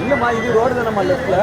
இல்லம்மா, இது ரோடு தானம்மா லெஃப்ட்ல.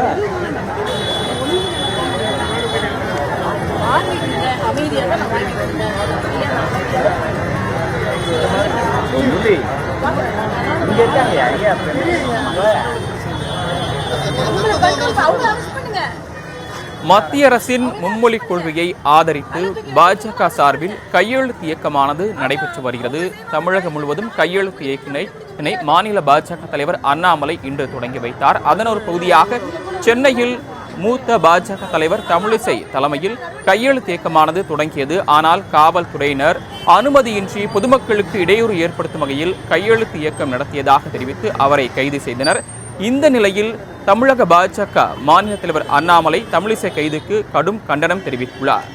மத்திய அரசின் மும்மொழி கொள்கையை ஆதரித்து பாஜக சார்பில் கையெழுத்து இயக்கமானது நடைபெற்று வருகிறது. தமிழகம் முழுவதும் கையெழுத்து இயக்கத்தினை மாநில பாஜக தலைவர் அண்ணாமலை இன்று தொடங்கி வைத்தார். அதன் ஒரு பகுதியாக சென்னையில் மூத்த பாஜக தலைவர் தமிழிசை தலைமையில் கையெழுத்து இயக்கமானது தொடங்கியது. ஆனால் காவல்துறையினர் அனுமதியின்றி பொதுமக்களுக்கு இடையூறு ஏற்படுத்தும் வகையில் கையெழுத்து இயக்கம் நடத்தியதாக தெரிவித்து அவரை கைது செய்தனர். இந்த நிலையில் தமிழக பாஜக மாநில தலைவர் அண்ணாமலை தமிழிசை கைதுக்கு கடும் கண்டனம் தெரிவித்துள்ளார்.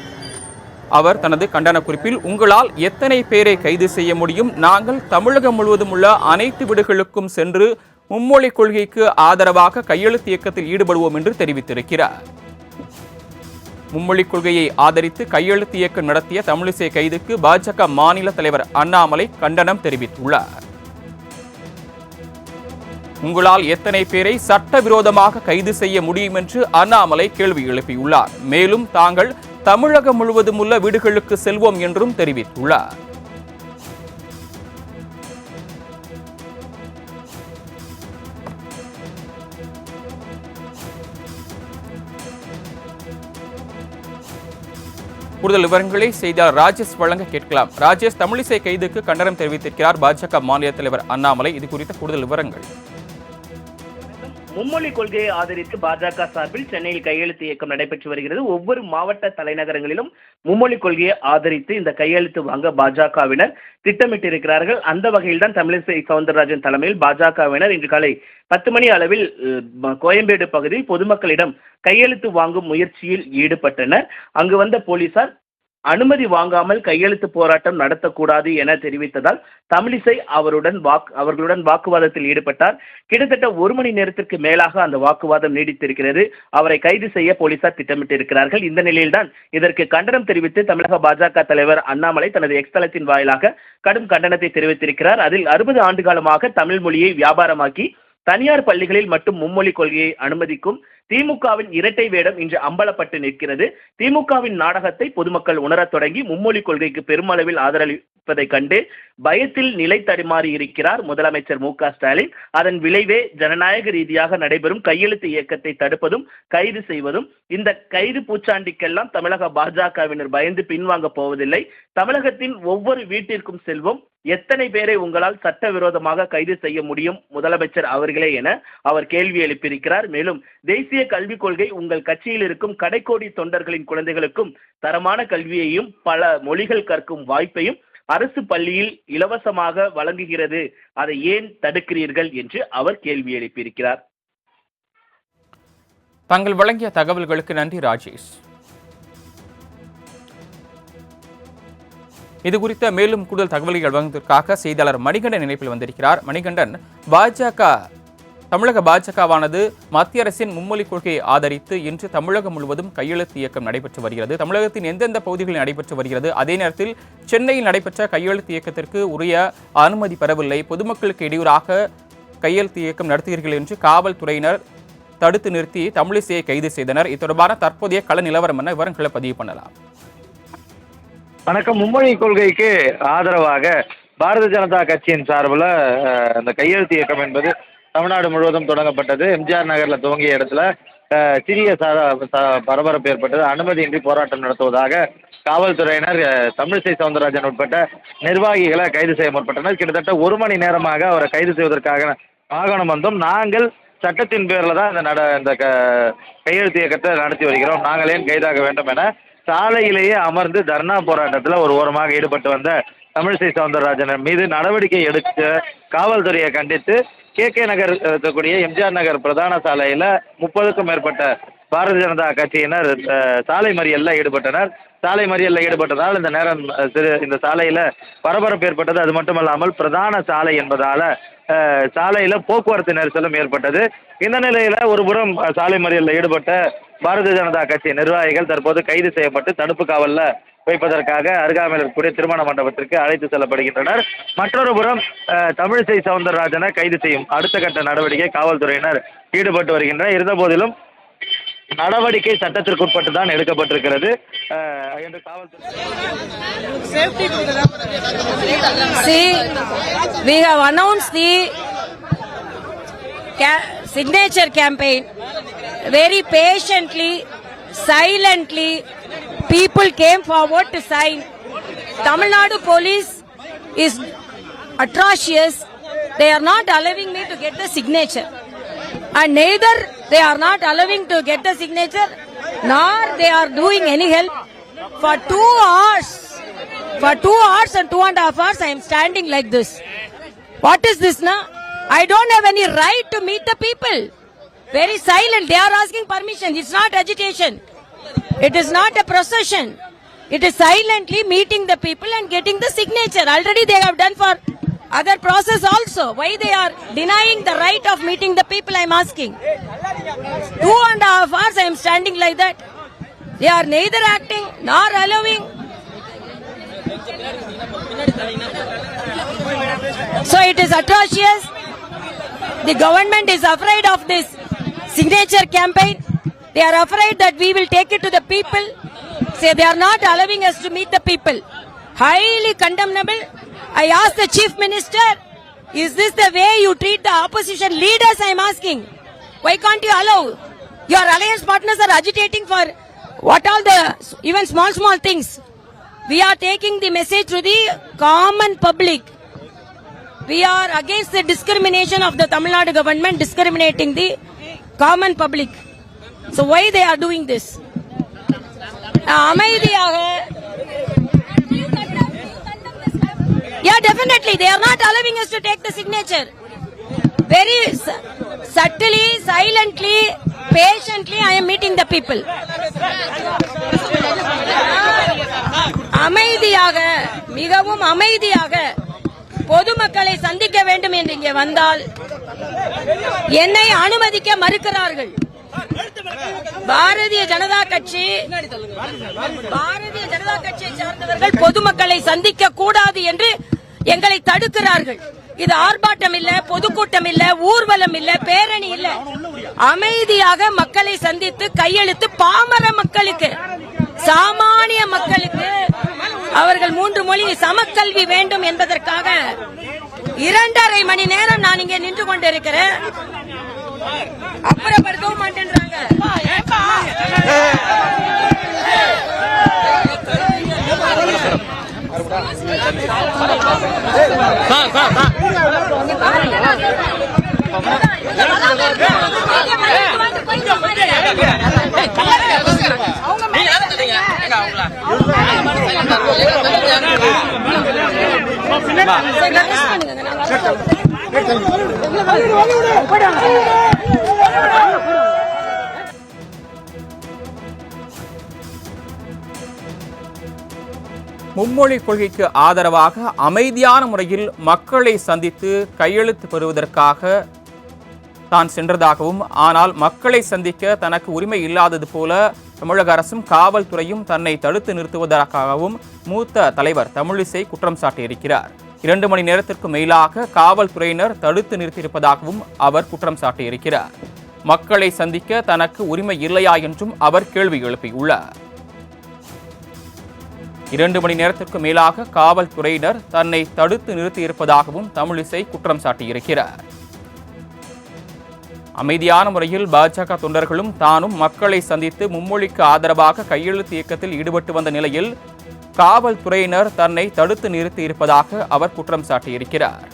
அவர் தனது கண்டன குறிப்பில், உங்களால் எத்தனை பேரை கைது செய்ய முடியும்? நாங்கள் தமிழகம் முழுவதும் உள்ள அனைத்து வீடுகளுக்கும் சென்று மும்மொழி கொள்கைக்கு ஆதரவாக கையெழுத்து இயக்கத்தில் ஈடுபடுவோம் என்று தெரிவித்திருக்கிறார். மும்மொழி கொள்கையை ஆதரித்து கையெழுத்து இயக்கம் நடத்திய தமிழிசை கைதுக்கு பாஜக மாநில தலைவர் அண்ணாமலை கண்டனம் தெரிவித்துள்ளார். உங்களால் எத்தனை பேரை சட்டவிரோதமாக கைது செய்ய முடியும் என்று அண்ணாமலை கேள்வி எழுப்பியுள்ளார். மேலும் தாங்கள் தமிழகம் முழுவதும் உள்ள வீடுகளுக்கு செல்வோம் என்றும் தெரிவித்துள்ளார். கூடுதல் விவரங்களை செய்தியாளர் ராஜேஷ் வழங்க கேட்கலாம். ராஜேஷ், தமிழிசை கைதுக்கு கண்டனம் தெரிவித்திருக்கிறார் பாஜக மாநில தலைவர் அண்ணாமலை. இது குறித்த கூடுதல் விவரங்கள். மும்மொழி கொள்கையை ஆதரித்து பாஜக சார்பில் சென்னையில் கையெழுத்து இயக்கம் நடைபெற்று வருகிறது. ஒவ்வொரு மாவட்ட தலைநகரங்களிலும் மும்மொழி கொள்கையை ஆதரித்து இந்த கையெழுத்து வாங்க பாஜகவினர் திட்டமிட்டிருக்கிறார்கள். அந்த வகையில் தான் தமிழிசை சவுந்தரராஜன் தலைமையில் பாஜகவினர் இன்று காலை 10 மணி அளவில் கோயம்பேடு பகுதியில் பொதுமக்களிடம் கையெழுத்து வாங்கும் முயற்சியில் ஈடுபட்டனர். அங்கு வந்த போலீசார் அனுமதி வாங்காமல் கையெழுத்து போராட்டம் நடத்தக்கூடாது என தெரிவித்ததால் தமிழிசை அவர்களுடன் வாக்குவாதத்தில் ஈடுபட்டார். கிட்டத்தட்ட 1 மணி நேரத்திற்கு மேலாக அந்த வாக்குவாதம் நீடித்திருக்கிறது. அவரை கைது செய்ய போலீசார் திட்டமிட்டிருக்கிறார்கள். இந்த நிலையில்தான் இதற்கு கண்டனம் தெரிவித்து தமிழக பாஜக தலைவர் அண்ணாமலை தனது எக்ஸ் தளத்தின் வாயிலாக கடும் கண்டனத்தை தெரிவித்திருக்கிறார். அதில் 60 ஆண்டு காலமாக தமிழ் மொழியை வியாபாரமாக்கி தனியார் பள்ளிகளில் மட்டும் மும்மொழி கொள்கையை அனுமதிக்கும் திமுகவின் இரட்டை வேடம் இன்று அம்பலப்பட்டு நிற்கிறது. திமுகவின் நாடகத்தை பொதுமக்கள் உணரத் தொடங்கி மும்மொழி கொள்கைக்கு பெருமளவில் ஆதரவளிப்பதை கண்டு பயத்தில் நிலை தடுமாறி இருக்கிறார் முதலமைச்சர் மு.க. ஸ்டாலின். அதன் விளைவே ஜனநாயக ரீதியாக நடைபெறும் கையெழுத்து இயக்கத்தை தடுப்பதும் கைது செய்வதும். இந்த கைது பூச்சாண்டிக்கெல்லாம் தமிழக பாஜகவினர் பயந்து பின்வாங்க போவதில்லை. தமிழகத்தின் ஒவ்வொரு வீட்டிற்கும் செல்வோம். எத்தனை பேரை உங்களால் சட்டவிரோதமாக கைது செய்ய முடியும் முதலமைச்சர் அவர்களே என அவர் கேள்வி எழுப்பியிருக்கிறார். மேலும் தேசிய கல்விக் கொள்கை உங்கள் கட்சியில் இருக்கும் கடைக்கோடி தொண்டர்களின் குழந்தைகளுக்கும் தரமான கல்வியையும் பல மொழிகள் கற்கும் வாய்ப்பையும் அரசு பள்ளியில் இலவசமாக வழங்குகிறது. அதை ஏன் தடுக்கிறீர்கள் என்று அவர் கேள்வி எழுப்பியிருக்கிறார். தாங்கள் வழங்கிய தகவல்களுக்கு நன்றி ராஜேஷ். இது குறித்த மேலும் கூடுதல் தகவல்கள் வழங்குவதற்காக செய்தியாளர் மணிகண்டன் இணைப்பில் வந்திருக்கிறார். மணிகண்டன், தமிழக பாஜகவானது மத்திய அரசின் மும்மொழி கொள்கையை ஆதரித்து இன்று தமிழகம் முழுவதும் கையெழுத்து இயக்கம் நடைபெற்று வருகிறது. தமிழகத்தின் எந்தெந்த பகுதிகளில் நடைபெற்று வருகிறது? அதே நேரத்தில் சென்னையில் நடைபெற்ற கையெழுத்து இயக்கத்திற்கு உரிய அனுமதி பெறவில்லை, பொதுமக்களுக்கு இடையூறாக கையெழுத்து இயக்கம் நடத்துகிறீர்கள் என்று காவல்துறையினர் தடுத்து நிறுத்தி தமிழிசையை கைது செய்தனர். இது தொடர்பான தற்போதைய கள நிலவரம் என விவரங்களை பதிவு பண்ணலாம். வணக்கம். மும்மொழி கொள்கைக்கு ஆதரவாக பாரதிய ஜனதா கட்சியின் சார்பில் அந்த கையெழுத்து இயக்கம் என்பது தமிழ்நாடு முழுவதும் தொடங்கப்பட்டது. எம்ஜிஆர் நகரில் துவங்கிய இடத்துல சிறிய பரபரப்பு ஏற்பட்டது. அனுமதியின்றி போராட்டம் நடத்துவதாக காவல்துறையினர் தமிழிசை சவுந்தரராஜன் உட்பட்ட நிர்வாகிகளை கைது செய்ய முற்பட்டனர். கிட்டத்தட்ட 1 மணி நேரமாக அவரை கைது செய்வதற்காக வாகனம் வந்தோம். நாங்கள் சட்டத்தின் பேரில் தான் இந்த கையெழுத்து இயக்கத்தை நடத்தி வருகிறோம், நாங்கள் ஏன் கைதாக வேண்டும் என சாலையிலேயே அமர்ந்து தர்ணா போராட்டத்தில் ஒரு ஓரமாக ஈடுபட்டு வந்த தமிழிசை சவுந்தரராஜன் மீது நடவடிக்கை எடுக்க காவல்துறையை கண்டித்து கே நகர் இருக்கக்கூடிய எம்ஜிஆர் நகர் பிரதான சாலையில் 30க்கும் மேற்பட்ட பாரதிய ஜனதா கட்சியினர் சாலை மறியல்ல ஈடுபட்டனர். சாலை மறியல்ல ஈடுபட்டதால் இந்த நேரம் இந்த சாலையில பரபரப்பு ஏற்பட்டது. அது மட்டுமல்லாமல் பிரதான சாலை என்பதால சாலையில போக்குவரத்து நெரிசலும் ஏற்பட்டது. இந்த நிலையில ஒருபுறம் சாலை மறியல்ல ஈடுபட்ட பாரதிய ஜனதா கட்சி நிர்வாகிகள் தற்போது கைது செய்யப்பட்டு தடுப்பு காவல்ல வைப்பதற்காக அருகாமையில் இருக்கக்கூடிய திருமண மண்டபத்திற்கு அழைத்து செல்லப்படுகின்றனர். மற்றொரு புறம் தமிழிசை சவுந்தரராஜனை கைது செய்யும் அடுத்த கட்ட நடவடிக்கை காவல்துறையினர் ஈடுபட்டு வருகின்றனர். இருந்தபோதிலும் நடவடிக்கை சட்டத்திற்குட்பட்டு தான் எடுக்கப்பட்டிருக்கிறது என்று காவல்துறை. See, we have announced the signature campaign very patiently, silently. People came forward to sign. Tamil Nadu police is atrocious. They are not allowing me to get the signature. And neither they are not allowing to get the signature, nor they are doing any help. For 2 hours, for 2 hours and 2.5 hours, I am standing like this. What is this now? I don't have any right to meet the people. Very silent. They are asking permission. It's not agitation. It is not a procession. It is silently meeting the people and getting the signature. Already they have done for other process also. Why they are denying the right of meeting the people, I am asking. 2.5 hours I am standing like that. They are neither acting nor allowing. So it is atrocious. The government is afraid of this signature campaign. They are afraid that we will take it to the people. Say they are not allowing us to meet the people. Highly condemnable. I asked the Chief Minister, is this the way you treat the opposition leaders? I am asking. Why can't you allow? Your alliance partners are agitating for what all the even small things. We are taking the message to the common public. We are against the discrimination of the Tamil Nadu government, discriminating the common public. So why they are doing this? Yeah, definitely. They are not allowing us to take the signature. Very subtly, silently, patiently, I am meeting the people. அமைதியாக, மிகவும் அமைதியாக பொதுமக்களை சந்திக்க வேண்டும் என்று இங்கே வந்தால் என்னை அனுமதிக்க மறுக்கிறார்கள். பாரதிய ஜனதா கட்சியை சார்ந்தவர்கள் பொதுமக்களை சந்திக்க கூடாது என்று எங்களை தடுக்கிறார்கள். இது ஆர்ப்பாட்டம் இல்ல, பொதுக்கூட்டம் இல்ல, ஊர்வலம் இல்ல, பேரணி இல்ல. அமைதியாக மக்களை சந்தித்து கையெழுத்து பாமர மக்களுக்கு, சாமானிய மக்களுக்கு அவர்கள் 3 மொழி சமக்கல்வி வேண்டும் என்பதற்காக 2.5 மணி நேரம் நான் இங்கே நின்று கொண்டிருக்கிறேன். அப்புறப்படுத்தவும் மாட்டேன்றாங்க. மும்மொழி கொள்கைக்கு ஆதரவாக அமைதியான முறையில் மக்களை சந்தித்து கையெழுத்து பெறுவதற்காக தான் சென்றதாகவும், ஆனால் மக்களை சந்திக்க தனக்கு உரிமை இல்லாதது போல தமிழக அரசும் காவல்துறையும் தன்னை தடுத்து நிறுத்துவதற்காகவும் மூத்த தலைவர் தமிழிசை குற்றம் சாட்டியிருக்கிறார். 2 மணி நேரத்திற்கு மேலாக காவல்துறையினர் தடுத்து நிறுத்தியிருப்பதாகவும் அவர் குற்றம் சாட்டியிருக்கிறார். மக்களை சந்திக்க தனக்கு உரிமை இல்லையா என்றும் அவர் கேள்வி எழுப்பியுள்ளார். 2 மணி நேரத்திற்கு மேலாக காவல்துறையினர் தன்னை தடுத்து நிறுத்தியிருப்பதாகவும் தமிழிசை குற்றம் சாட்டியிருக்கிறார். அமைதியான முறையில் பாஜக தொண்டர்களும் தானும் மக்களை சந்தித்து மும்மொழிக்கு ஆதரவாக கையெழுத்து இயக்கத்தில் ஈடுபட்டு வந்த நிலையில் காவல்துறையினர் தன்னை தடுத்து நிறுத்தியிருப்பதாக அவர் குற்றம் சாட்டியிருக்கிறார்.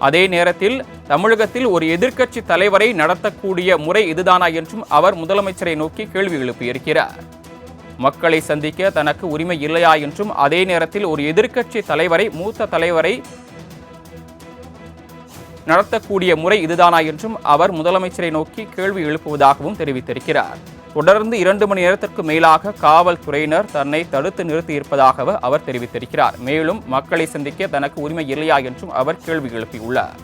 அதே நேரத்தில் தமிழகத்தில் ஒரு எதிர்க்கட்சி தலைவரை நடத்தக்கூடிய முறை இதுதானா என்றும் அவர் முதலமைச்சரை நோக்கி கேள்வி எழுப்பியிருக்கிறார். மக்களை சந்திக்க தனக்கு உரிமை இல்லையா என்றும், அதே நேரத்தில் ஒரு எதிர்க்கட்சி தலைவரை, மூத்த தலைவரை நடத்தக்கூடிய முறை இதுதானா என்றும் அவர் முதலமைச்சரை நோக்கி கேள்வி எழுப்புவதாகவும் தெரிவித்திருக்கிறார். தொடர்ந்து 2 மணி நேரத்திற்கு மேலாக காவல்துறையினர் தன்னை தடுத்து நிறுத்தியிருப்பதாக அவர் தெரிவித்திருக்கிறார். மேலும் மக்களை சந்திக்க தனக்கு உரிமை இல்லையா என்றும் அவர் கேள்வி எழுப்பியுள்ளார்.